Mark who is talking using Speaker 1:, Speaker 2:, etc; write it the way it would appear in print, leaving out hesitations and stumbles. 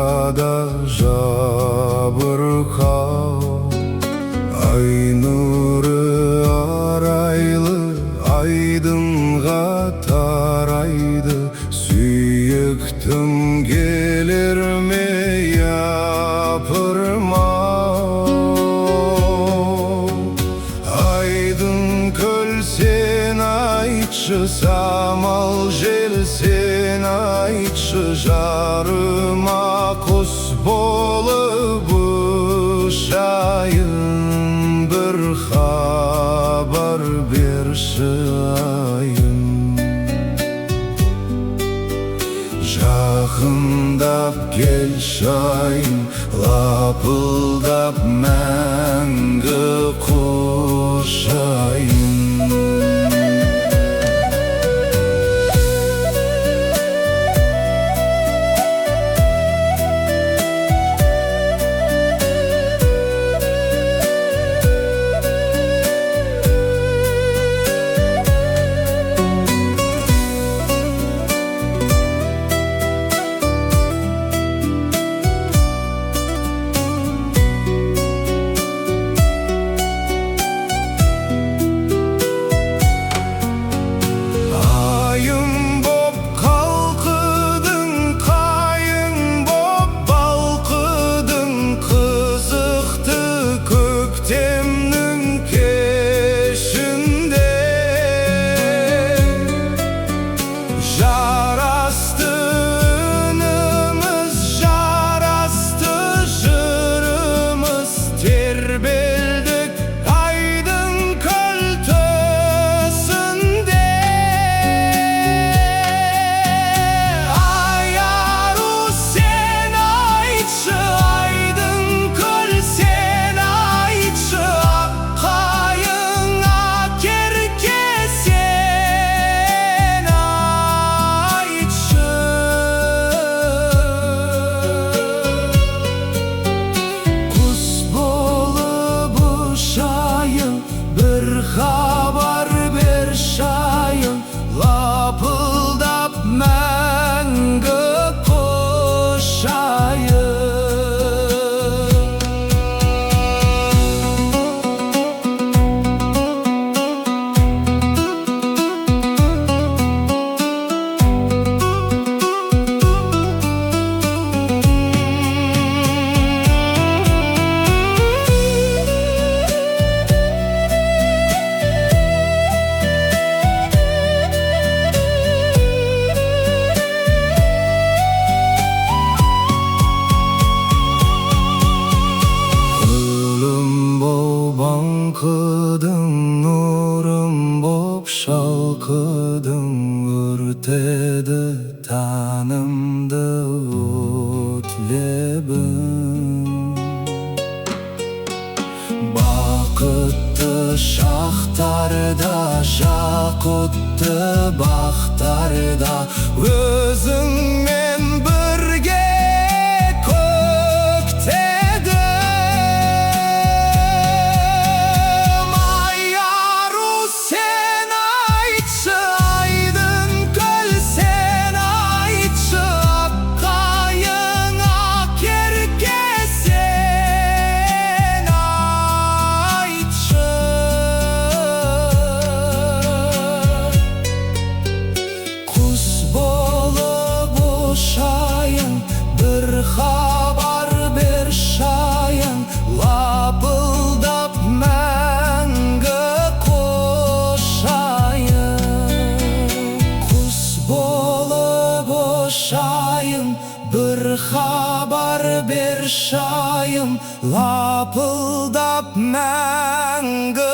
Speaker 1: арада жабырқау, ай нұры арайлы айдынға тарайды. Сүйіктім келер ме япырмау? Айдын көл сен айтшы, самал жел сен айтшы, жарыма құс болып ұшайын. Bir haber berші айым, жақындап келші айым, лапылдап мәңгі құшайын. Haber berші айым, лапылдап мәңгі құшайын. Балқыдың нұрым боп шалқыдың, өртеді танымды от лебің. Бақытты шақтарда, жақұтты бақтарда, өзіңмен бірге haber berші айым, лапылдап мәңгі құшайын. Құс болып ұшайын, бір хабар берші айым, лапылдап мәңгі